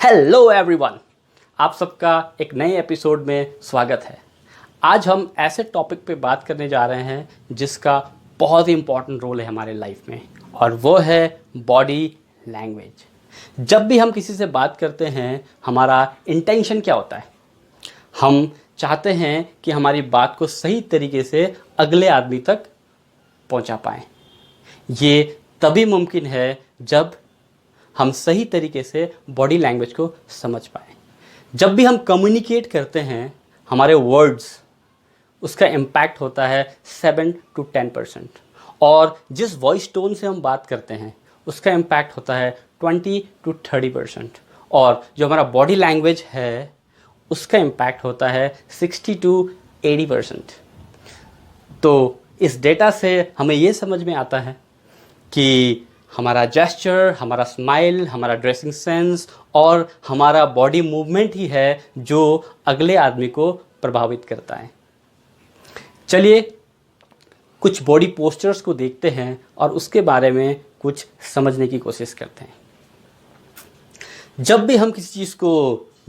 Hello everyone, आप सबका एक नए एपिसोड में स्वागत है। आज हम ऐसे टॉपिक पे बात करने जा रहे हैं जिसका बहुत ही इम्पोर्टेंट रोल है हमारे लाइफ में, और वो है बॉडी लैंग्वेज। जब भी हम किसी से बात करते हैं, हमारा इंटेंशन क्या होता है? हम चाहते हैं कि हमारी बात को सही तरीके से अगले आदमी तक पहुंचा पाएँ। ये तभी मुमकिन है जब हम सही तरीके से बॉडी लैंग्वेज को समझ पाएँ। जब भी हम कम्युनिकेट करते हैं, हमारे वर्ड्स, उसका इम्पैक्ट होता है 7 to 10%, और जिस वॉइस टोन से हम बात करते हैं उसका इम्पैक्ट होता है 20 to 30%, और जो हमारा बॉडी लैंग्वेज है उसका इम्पैक्ट होता है 60 to 80%। तो इस डेटा से हमें ये समझ में आता है कि हमारा जेस्चर, हमारा स्माइल, हमारा ड्रेसिंग सेंस और हमारा बॉडी मूवमेंट ही है जो अगले आदमी को प्रभावित करता है। चलिए कुछ बॉडी पोस्चर्स को देखते हैं और उसके बारे में कुछ समझने की कोशिश करते हैं। जब भी हम किसी चीज़ को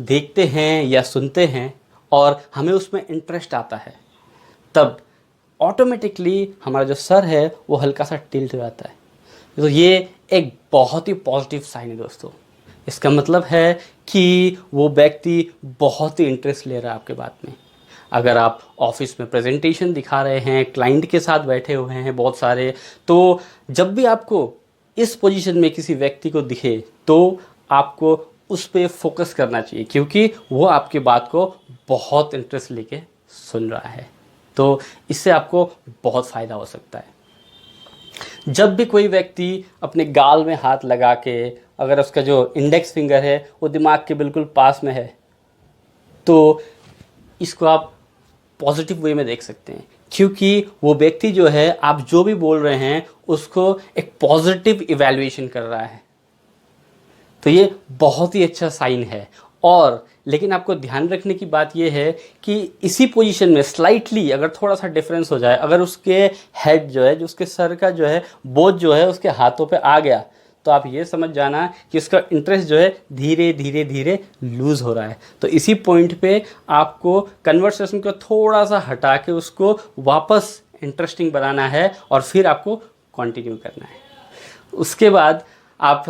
देखते हैं या सुनते हैं और हमें उसमें इंटरेस्ट आता है, तब ऑटोमेटिकली हमारा जो सर है वो हल्का सा टिल्ट हो जाता है। तो ये एक बहुत ही पॉजिटिव साइन है दोस्तों। इसका मतलब है कि वो व्यक्ति बहुत ही इंटरेस्ट ले रहा है आपके बात में। अगर आप ऑफिस में प्रेजेंटेशन दिखा रहे हैं, क्लाइंट के साथ बैठे हुए हैं बहुत सारे, तो जब भी आपको इस पोजीशन में किसी व्यक्ति को दिखे तो आपको उस पर फोकस करना चाहिए, क्योंकि वो आपकी बात को बहुत इंटरेस्ट लेके सुन रहा है। तो इससे आपको बहुत फ़ायदा हो सकता है। जब भी कोई व्यक्ति अपने गाल में हाथ लगा के, अगर उसका जो इंडेक्स फिंगर है वो दिमाग के बिल्कुल पास में है, तो इसको आप पॉजिटिव वे में देख सकते हैं, क्योंकि वो व्यक्ति जो है, आप जो भी बोल रहे हैं उसको एक पॉजिटिव इवैल्यूएशन कर रहा है। तो ये बहुत ही अच्छा साइन है। और लेकिन आपको ध्यान रखने की बात यह है कि इसी पोजीशन में स्लाइटली अगर थोड़ा सा डिफरेंस हो जाए, अगर उसके हेड जो है, जो उसके सर का जो है बोझ जो है उसके हाथों पे आ गया, तो आप ये समझ जाना कि उसका इंटरेस्ट जो है धीरे धीरे धीरे लूज़ हो रहा है। तो इसी पॉइंट पे आपको कन्वर्सेशन को थोड़ा सा हटा के उसको वापस इंटरेस्टिंग बनाना है और फिर आपको कंटिन्यू करना है। उसके बाद आप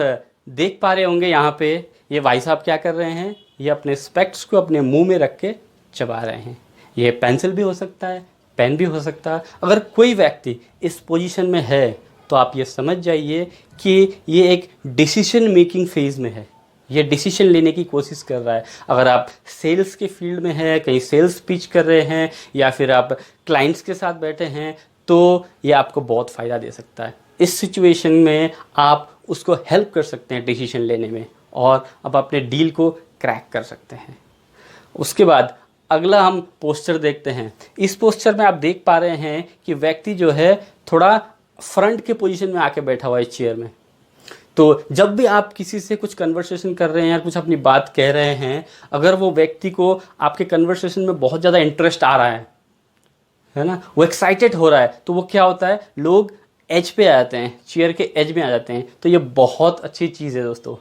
देख पा रहे होंगे यहाँ पे ये भाई साहब क्या कर रहे हैं, ये अपने स्पेक्ट्स को अपने मुंह में रख के चबा रहे हैं। ये पेंसिल भी हो सकता है, पेन भी हो सकता है। अगर कोई व्यक्ति इस पोजीशन में है तो आप ये समझ जाइए कि ये एक डिसीजन मेकिंग फेज में है, ये डिसीजन लेने की कोशिश कर रहा है। अगर आप सेल्स के फील्ड में हैं, कहीं सेल्स पिच कर रहे हैं, या फिर आप क्लाइंट्स के साथ बैठे हैं, तो ये आपको बहुत फ़ायदा दे सकता है। इस सिचुएशन में आप उसको हेल्प कर सकते हैं डिसीजन लेने में, और अब अपने डील को क्रैक कर सकते हैं। उसके बाद अगला हम पोस्चर देखते हैं। इस पोस्चर में आप देख पा रहे हैं कि व्यक्ति जो है थोड़ा फ्रंट के पोजीशन में आके बैठा हुआ है चेयर में। तो जब भी आप किसी से कुछ कन्वर्सेशन कर रहे हैं या कुछ अपनी बात कह रहे हैं, अगर वो व्यक्ति को आपके कन्वर्सेशन में बहुत ज़्यादा इंटरेस्ट आ रहा है ना, वो एक्साइटेड हो रहा है, तो वो क्या होता है, लोग एज पे आ जाते हैं, चेयर के एज में आ जाते हैं। तो ये बहुत अच्छी चीज़ है दोस्तों।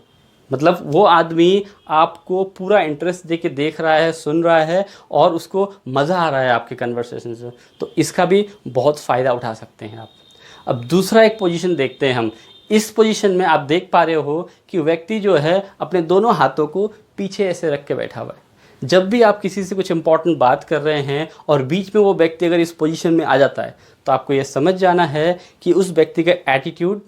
मतलब वो आदमी आपको पूरा इंटरेस्ट दे के देख रहा है, सुन रहा है, और उसको मज़ा आ रहा है आपके कन्वर्सेशन से। तो इसका भी बहुत फ़ायदा उठा सकते हैं आप। अब दूसरा एक पोजीशन देखते हैं हम। इस पोजीशन में आप देख पा रहे हो कि व्यक्ति जो है अपने दोनों हाथों को पीछे ऐसे रख के बैठा हुआ है। जब भी आप किसी से कुछ इंपॉर्टेंट बात कर रहे हैं और बीच में वो व्यक्ति अगर इस पोजीशन में आ जाता है, तो आपको ये समझ जाना है कि उस व्यक्ति का एटीट्यूड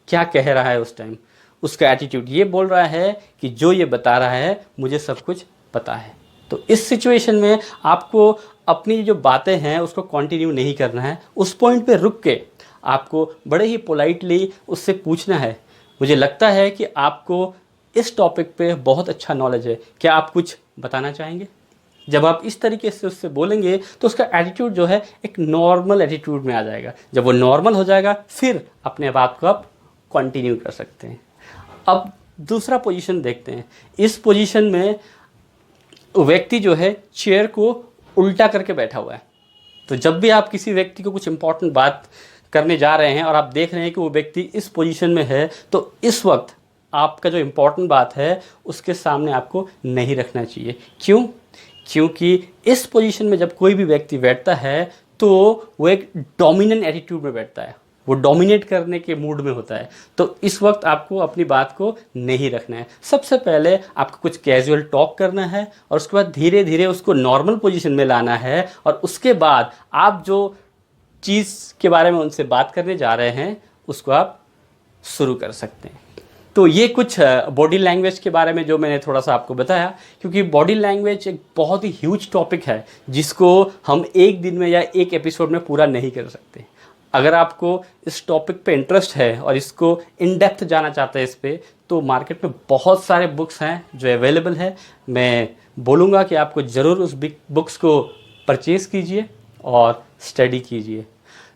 क्या कह रहा है। उस टाइम उसका एटीट्यूड ये बोल रहा है कि जो ये बता रहा है मुझे सब कुछ पता है। तो इस सिचुएशन में आपको अपनी जो बातें हैं उसको कंटिन्यू नहीं करना है। उस पॉइंट पे रुक के आपको बड़े ही पोलाइटली उससे पूछना है, मुझे लगता है कि आपको इस टॉपिक पे बहुत अच्छा नॉलेज है, क्या आप कुछ बताना चाहेंगे? जब आप इस तरीके से उससे बोलेंगे तो उसका एटीट्यूड जो है एक नॉर्मल एटीट्यूड में आ जाएगा। जब वो नॉर्मल हो जाएगा, फिर अपने बात को आप कंटिन्यू कर सकते हैं। अब दूसरा पोजीशन देखते हैं। इस पोजीशन में व्यक्ति जो है चेयर को उल्टा करके बैठा हुआ है। तो जब भी आप किसी व्यक्ति को कुछ इंपॉर्टेंट बात करने जा रहे हैं और आप देख रहे हैं कि वो व्यक्ति इस पोजीशन में है, तो इस वक्त आपका जो इम्पोर्टेंट बात है उसके सामने आपको नहीं रखना चाहिए। क्यों? क्योंकि इस पोजीशन में जब कोई भी व्यक्ति बैठता है तो वो एक डोमिनेंट एटीट्यूड में बैठता है, वो डोमिनेट करने के मूड में होता है। तो इस वक्त आपको अपनी बात को नहीं रखना है। सबसे पहले आपको कुछ कैजुअल टॉक करना है और उसके बाद धीरे धीरे उसको नॉर्मल पोजीशन में लाना है, और उसके बाद आप जो चीज़ के बारे में उनसे बात करने जा रहे हैं उसको आप शुरू कर सकते हैं। तो ये कुछ बॉडी लैंग्वेज के बारे में जो मैंने थोड़ा सा आपको बताया, क्योंकि बॉडी लैंग्वेज एक बहुत ही ह्यूज टॉपिक है जिसको हम एक दिन में या एक एपिसोड में पूरा नहीं कर सकते। अगर आपको इस टॉपिक पे इंटरेस्ट है और इसको इन डेप्थ जाना चाहते हैं इस पे, तो मार्केट में बहुत सारे बुक्स हैं जो अवेलेबल है। मैं बोलूँगा कि आपको ज़रूर उस बुक्स को परचेज़ कीजिए और स्टडी कीजिए।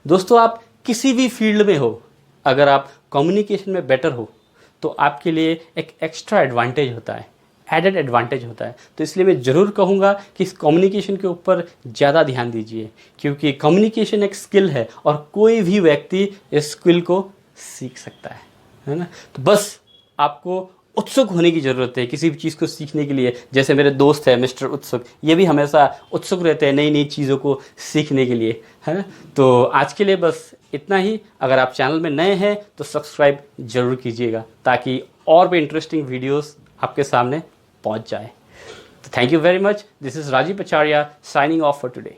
दोस्तों, आप किसी भी फील्ड में हो, अगर आप कम्युनिकेशन में बेटर हो तो आपके लिए एक एक्स्ट्रा एडवांटेज होता है, एडेड एडवांटेज होता है। तो इसलिए मैं ज़रूर कहूँगा कि इस कम्युनिकेशन के ऊपर ज़्यादा ध्यान दीजिए, क्योंकि कम्युनिकेशन एक स्किल है और कोई भी व्यक्ति इस स्किल को सीख सकता है ना। तो बस आपको उत्सुक होने की ज़रूरत है किसी भी चीज़ को सीखने के लिए। जैसे मेरे दोस्त है मिस्टर उत्सुक, ये भी हमेशा उत्सुक रहते हैं नई नई चीज़ों को सीखने के लिए, है ना। तो आज के लिए बस इतना ही। अगर आप चैनल में नए हैं तो सब्सक्राइब ज़रूर कीजिएगा ताकि और भी इंटरेस्टिंग वीडियोस आपके सामने पहुंच जाए। तो thank you very much. This is Rajiv Acharya signing off for today.